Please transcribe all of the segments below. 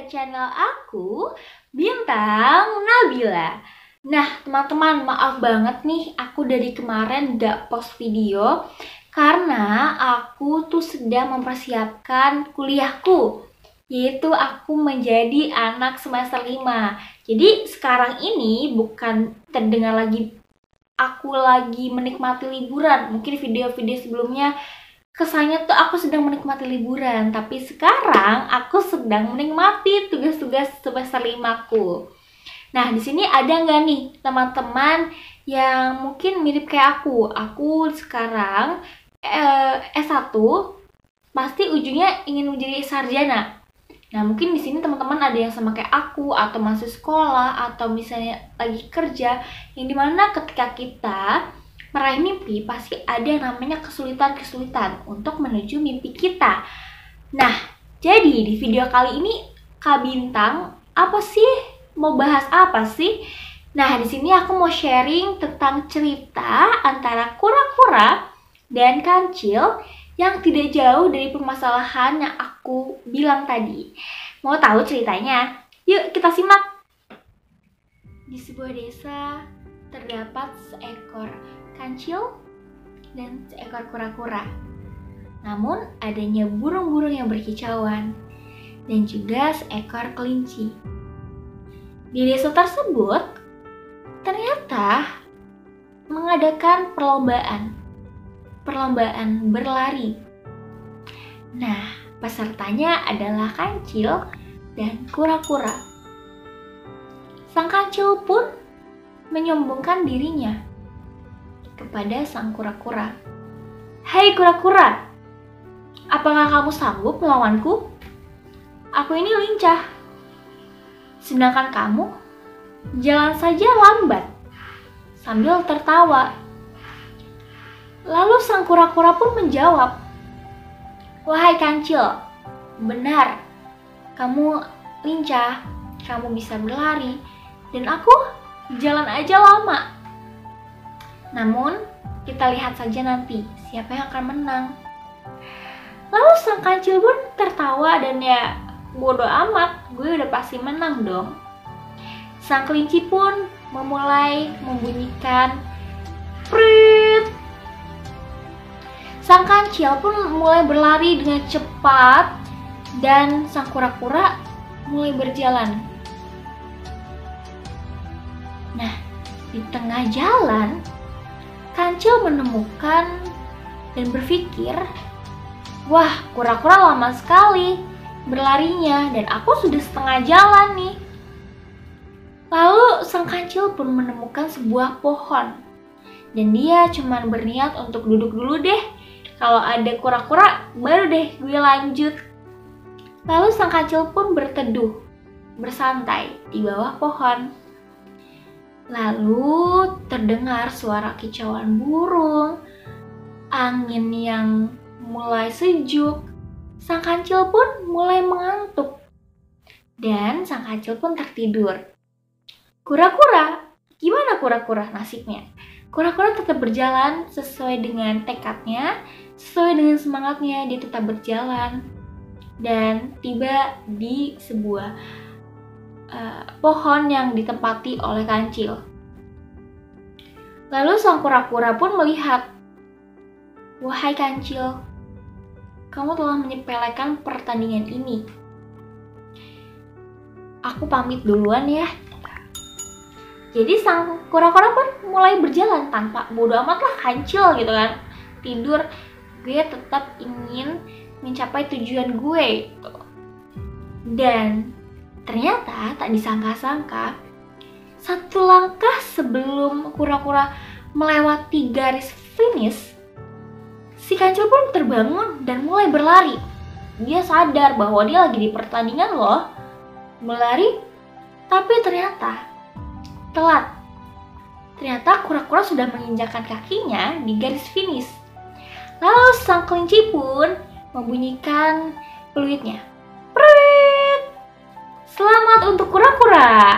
ke channel aku, Bintang Nabila. Nah, teman-teman, maaf banget nih, aku dari kemarin gak post video karena aku tuh sedang mempersiapkan kuliahku, yaitu aku menjadi anak semester 5. Jadi sekarang ini bukan terdengar lagi aku lagi menikmati liburan. Mungkin video-video sebelumnya kesannya tuh aku sedang menikmati liburan, tapi sekarang aku sedang menikmati tugas-tugas semester 5-ku. Nah, di sini ada nggak nih teman-teman yang mungkin mirip kayak aku? Aku sekarang S1, pasti ujungnya ingin menjadi sarjana. Nah, mungkin di sini teman-teman ada yang sama kayak aku, atau masih sekolah, atau misalnya lagi kerja, yang dimana ketika kita meraih mimpi, pasti ada yang namanya kesulitan-kesulitan untuk menuju mimpi kita. Nah, jadi di video kali ini Kak Bintang, apa sih? Mau bahas apa sih? Nah, di sini aku mau sharing tentang cerita antara kura-kura dan kancil yang tidak jauh dari permasalahan yang aku bilang tadi. Mau tahu ceritanya? Yuk kita simak. Di sebuah desa terdapat seekor kancil dan seekor kura-kura. Namun adanya burung-burung yang berkicauan dan juga seekor kelinci. Di desa tersebut ternyata mengadakan perlombaan berlari. Nah, pesertanya adalah kancil dan kura-kura. Sang kancil pun menyombongkan dirinya kepada sang kura-kura. "Hai kura-kura, apakah kamu sanggup melawanku? Aku ini lincah, sedangkan kamu jalan saja lambat," sambil tertawa. Lalu sang kura-kura pun menjawab, "Wahai kancil, benar, kamu lincah, kamu bisa berlari, dan aku jalan aja lama. Namun, kita lihat saja nanti siapa yang akan menang." Lalu sang kancil pun tertawa dan ya bodo amat, gue udah pasti menang dong. Sang kelinci pun memulai membunyikan prit. Sang kancil pun mulai berlari dengan cepat dan sang kura-kura mulai berjalan. Nah, di tengah jalan, kancil menemukan dan berpikir, "Wah, kura-kura lama sekali berlarinya dan aku sudah setengah jalan nih." Lalu sang kancil pun menemukan sebuah pohon dan dia cuma berniat untuk duduk dulu deh. Kalau ada kura-kura baru deh gue lanjut. Lalu sang kancil pun berteduh, bersantai di bawah pohon. Lalu terdengar suara kicauan burung, angin yang mulai sejuk. Sang kancil pun mulai mengantuk dan sang kancil pun tertidur. Kura-kura, gimana kura-kura nasibnya? Kura-kura tetap berjalan sesuai dengan tekadnya, sesuai dengan semangatnya, dia tetap berjalan dan tiba di sebuah pohon yang ditempati oleh kancil. Lalu sang kura-kura pun melihat, "Wahai kancil, kamu telah menyepelekan pertandingan ini. Aku pamit duluan ya." Jadi sang kura-kura pun mulai berjalan tanpa bodo amat lah kancil gitu kan. Tidur, gue tetap ingin mencapai tujuan gue gitu. Dan ternyata tak disangka-sangka, satu langkah sebelum kura-kura melewati garis finish, si kancil pun terbangun dan mulai berlari. Dia sadar bahwa dia lagi di pertandingan loh, berlari, tapi ternyata telat. Ternyata kura-kura sudah menginjakkan kakinya di garis finish. Lalu sang kelinci pun membunyikan peluitnya. Prit! Selamat untuk kura-kura.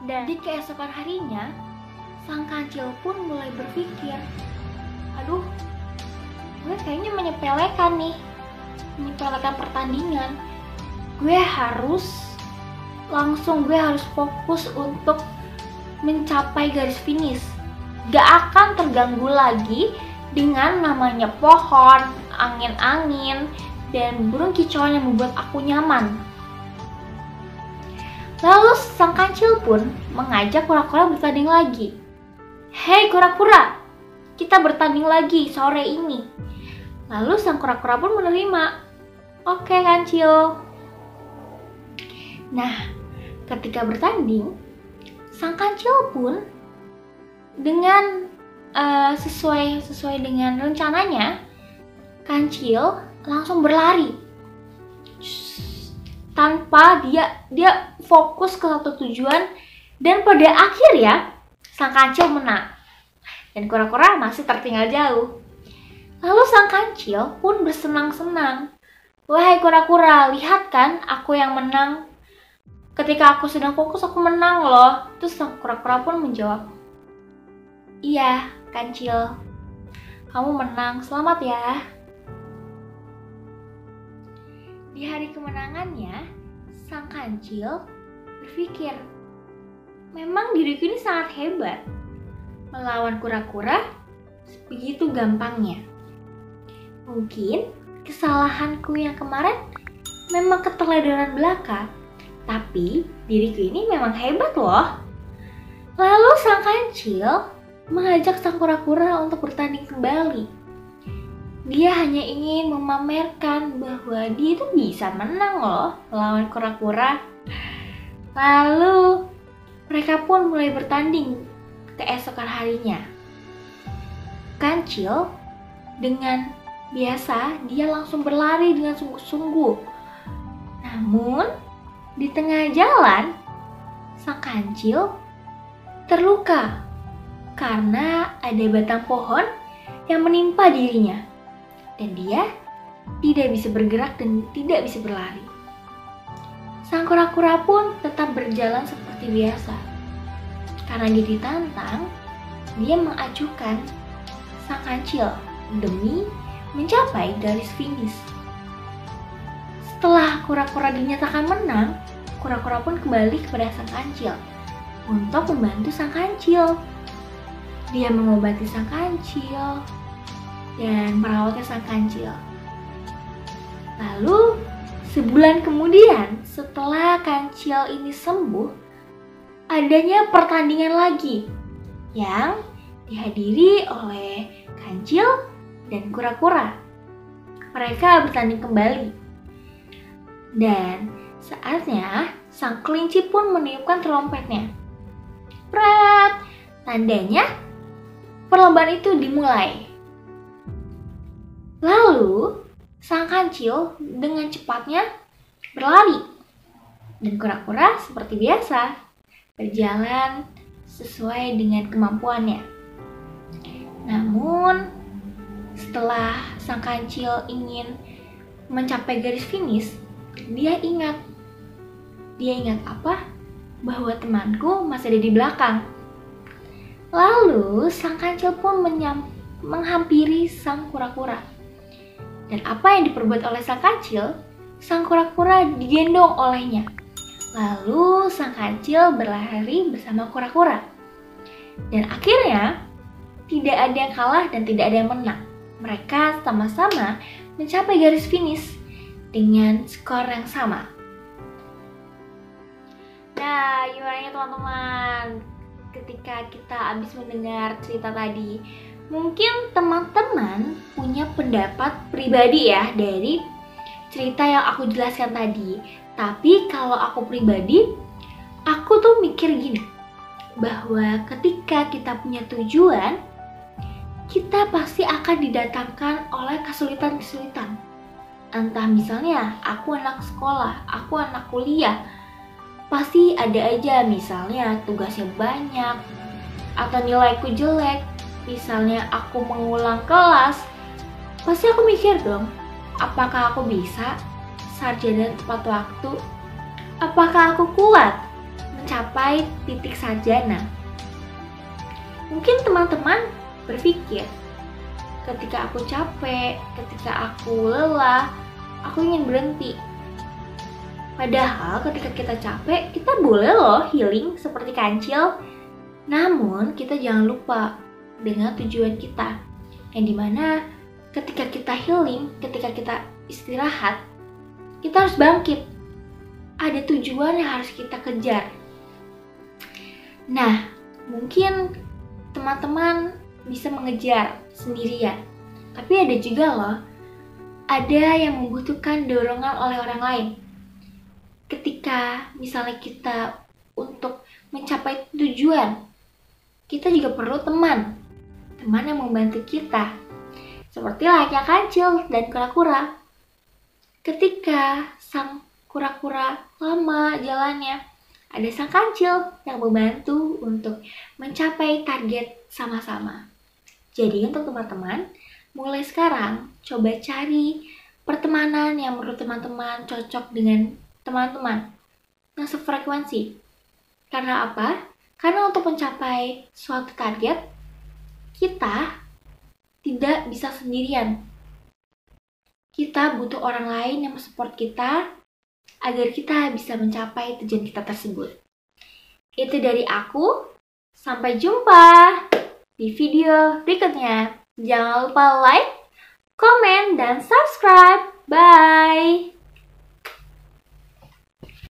Dan di keesokan harinya, sang kancil pun mulai berpikir, "Aduh, gue kayaknya menyepelekan pertandingan. Gue harus langsung gue harus fokus untuk mencapai garis finish. Gak akan terganggu lagi dengan namanya pohon, angin-angin, dan burung kicauan yang membuat aku nyaman. Lalu sang kancil pun mengajak kura-kura bertanding lagi. Hei kura-kura, kita bertanding lagi sore ini. Lalu sang kura-kura pun menerima. Oke kancil. Nah, ketika bertanding, sang kancil pun dengan sesuai dengan rencananya, kancil langsung berlari tanpa dia fokus ke satu tujuan, dan pada akhirnya sang kancil menang dan kura-kura masih tertinggal jauh. Lalu sang kancil pun bersenang-senang. Wahai kura-kura, lihat kan aku yang menang. Ketika aku sedang fokus aku menang loh. Terus sang kura-kura pun menjawab, iya kancil, kamu menang, selamat ya. Di hari kemenangannya, sang kancil berpikir, memang diriku ini sangat hebat. Melawan kura-kura begitu gampangnya. Mungkin kesalahanku yang kemarin memang keteledoran belaka, tapi diriku ini memang hebat loh. Lalu sang kancil mengajak sang kura-kura untuk bertanding kembali. Dia hanya ingin memamerkan bahwa dia itu bisa menang loh melawan kura-kura. Lalu mereka pun mulai bertanding keesokan harinya. Kancil dengan biasa dia langsung berlari dengan sungguh-sungguh. Namun di tengah jalan sang kancil terluka karena ada batang pohon yang menimpa dirinya. Dan dia tidak bisa bergerak dan tidak bisa berlari. Sang kura-kura pun tetap berjalan seperti biasa. Karena dia ditantang, dia mengacuhkan sang kancil demi mencapai garis finish. Setelah kura-kura dinyatakan menang, kura-kura pun kembali kepada sang kancil untuk membantu sang kancil. Dia mengobati sang kancil dan merawatnya sang kancil. Lalu sebulan kemudian setelah kancil ini sembuh, adanya pertandingan lagi yang dihadiri oleh kancil dan kura-kura. Mereka bertanding kembali. Dan saatnya sang kelinci pun meniupkan trompetnya. Prat! Tandanya perlombaan itu dimulai. Lalu, sang kancil dengan cepatnya berlari. Dan kura-kura seperti biasa, berjalan sesuai dengan kemampuannya. Namun, setelah sang kancil ingin mencapai garis finish, dia ingat. Dia ingat apa? Bahwa temanku masih ada di belakang. Lalu, sang kancil pun menghampiri sang kura-kura. Dan apa yang diperbuat oleh sang kancil, sang kura-kura digendong olehnya. Lalu sang kancil berlari bersama kura-kura. Dan akhirnya tidak ada yang kalah dan tidak ada yang menang. Mereka sama-sama mencapai garis finish dengan skor yang sama. Nah, gimana teman-teman? Ketika kita habis mendengar cerita tadi, mungkin teman-teman punya pendapat pribadi ya dari cerita yang aku jelaskan tadi. Tapi kalau aku pribadi, aku tuh mikir gini, bahwa ketika kita punya tujuan, kita pasti akan didatangkan oleh kesulitan-kesulitan. Entah misalnya aku anak sekolah, aku anak kuliah, pasti ada aja misalnya tugasnya banyak atau nilaiku jelek. Misalnya aku mengulang kelas, pasti aku mikir dong, apakah aku bisa sarjana tepat waktu? Apakah aku kuat mencapai titik sarjana? Mungkin teman-teman berpikir, ketika aku capek, ketika aku lelah, aku ingin berhenti. Padahal ketika kita capek, kita boleh loh healing seperti kancil. Namun kita jangan lupa dengan tujuan kita, yang dimana ketika kita healing, ketika kita istirahat, kita harus bangkit. Ada tujuan yang harus kita kejar. Nah, mungkin teman-teman bisa mengejar sendirian, tapi ada juga loh, ada yang membutuhkan dorongan oleh orang lain. Ketika misalnya kita untuk mencapai tujuan, kita juga perlu teman yang membantu kita. Seperti layaknya kancil dan kura-kura. Ketika sang kura-kura lama jalannya, ada sang kancil yang membantu untuk mencapai target sama-sama. Jadi untuk teman-teman, mulai sekarang coba cari pertemanan yang menurut teman-teman cocok dengan teman-teman yang sefrekuensi. Karena apa? Karena untuk mencapai suatu target, kita tidak bisa sendirian. Kita butuh orang lain yang mensupport kita agar kita bisa mencapai tujuan kita tersebut. Itu dari aku. Sampai jumpa di video berikutnya. Jangan lupa like, komen, dan subscribe. Bye!